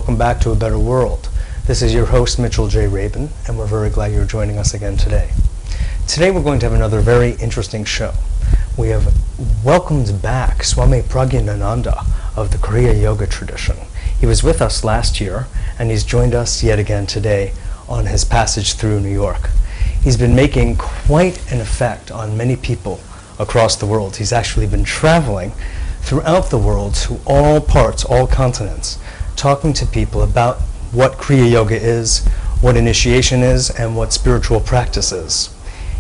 welcome back to A Better World. This is your host, Mitchell J. Rabin, and we're very glad you're joining us again today. Today we're going to have another very interesting show. We have welcomed back Swami Prajnanananda of the Kriya Yoga tradition. He was with us last year, and he's joined us yet again today on his passage through New York. He's been making quite an effect on many people across the world. He's actually been traveling throughout the world to all parts, all continents, talking to people about what Kriya Yoga is, what initiation is, and what spiritual practice is.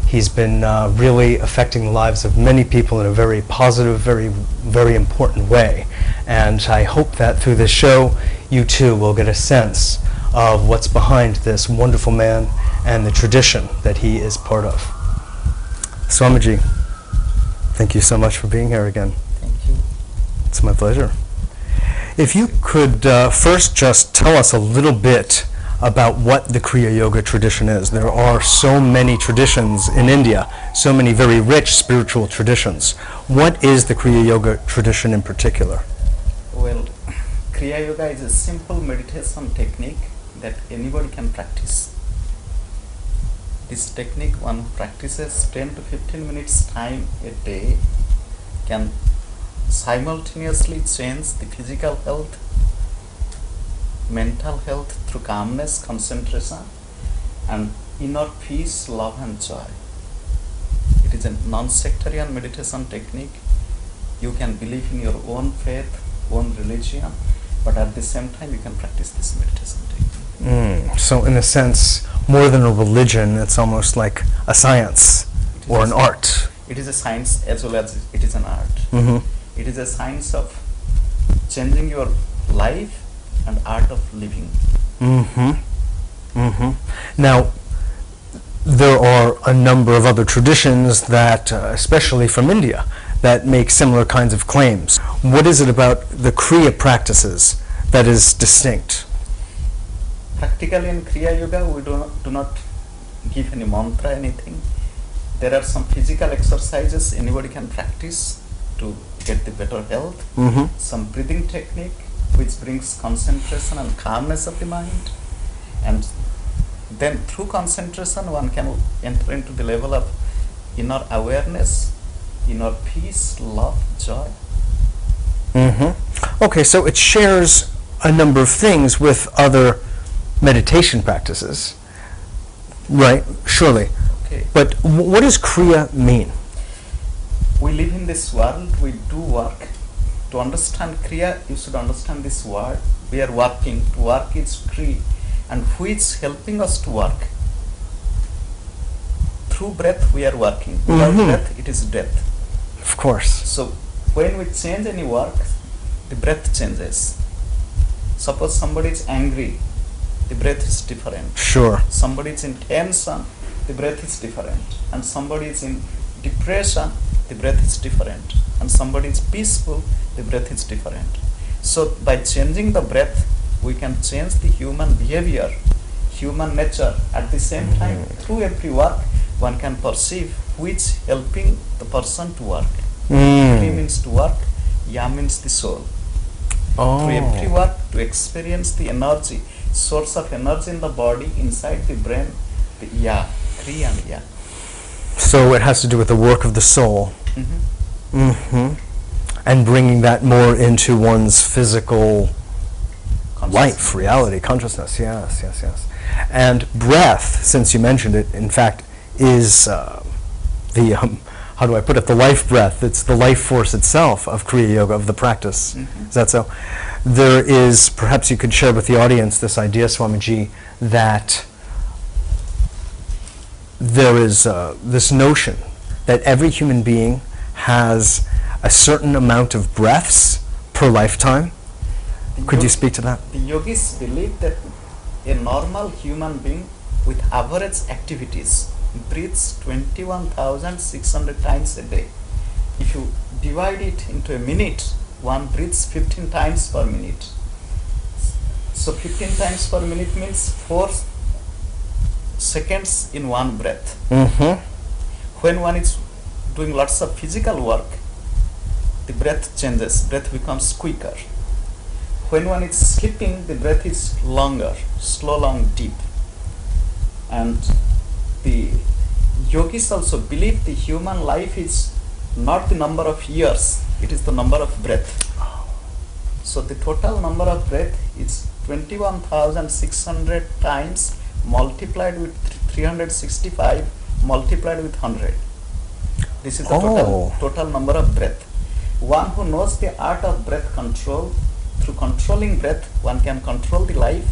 He's been really affecting the lives of many people in a very positive, very important way. And I hope that through this show, you too will get a sense of what's behind this wonderful man and the tradition that he is part of. Swamiji, thank you so much for being here again. Thank you. It's my pleasure. If you could first just tell us a little bit about what the Kriya Yoga tradition is. There are so many traditions in India, so many very rich spiritual traditions. What is the Kriya Yoga tradition in particular? Well, Kriya Yoga is a simple meditation technique that anybody can practice. This technique, one practices 10 to 15 minutes time a day, can simultaneously change the physical health, mental health through calmness, concentration, and inner peace, love and joy. It is a non-sectarian meditation technique. You can believe in your own faith, own religion, but at the same time you can practice this meditation technique. So in a sense, more than a religion, it's almost like a science or an art. It is a science as well as it is an art. Mm-hmm. It is a science of changing your life and art of living. Mm-hmm. Mm-hmm. Now, there are a number of other traditions that, especially from India, that make similar kinds of claims. What is it about the Kriya practices that is distinct? Practically in Kriya Yoga, we do not give any mantra, anything. There are some physical exercises anybody can practice to get the better health. Mm-hmm. Some breathing technique which brings concentration and calmness of the mind. And then through concentration, one can enter into the level of inner awareness, inner peace, love, joy. Mm-hmm. Okay, so it shares a number of things with other meditation practices, right? Surely. Okay. But what does Kriya mean? We live in this world, we do work. To understand Kriya, you should understand this word. We are working. To work is Kriya. And who is helping us to work? Through breath, we are working. Without breath, it is death. Of course. So, when we change any work, the breath changes. Suppose somebody is angry, the breath is different. Sure. Somebody is in tension, the breath is different. And somebody is in depression, the breath is different. And somebody is peaceful, the breath is different. So by changing the breath, we can change the human behavior, human nature. At the same time, through every work, one can perceive which helping the person to work. Kri means to work, Ya means the soul. Through every work, to experience the energy, source of energy in the body, inside the brain, the Ya, Kri and Ya. So it has to do with the work of the soul. Mm-hmm. Mm-hmm. And bringing that more into one's physical life, reality, consciousness. Yes, yes, yes. And breath, since you mentioned it, in fact, is the, how do I put it, the life breath. It's the life force itself of Kriya Yoga, of the practice. Mm-hmm. Is that so? There is, perhaps you could share with the audience this idea, Swamiji, that there is this notion that every human being has a certain amount of breaths per lifetime. Could you speak to that? The yogis believe that a normal human being with average activities breathes 21,600 times a day. If you divide it into a minute, one breathes 15 times per minute. So 15 times per minute means 4 seconds in one breath. Mm-hmm. When one is doing lots of physical work, the breath changes, breath becomes quicker. when one is sleeping, the breath is longer, slow, long, deep. And the yogis also believe the human life is not the number of years, it is the number of breath. So the total number of breath is 21,600 times multiplied with 365 multiplied with 100. This is the total number of breath. One who knows the art of breath control, through controlling breath, one can control the life,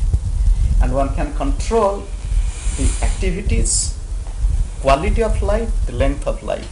and one can control the activities, quality of life, the length of life.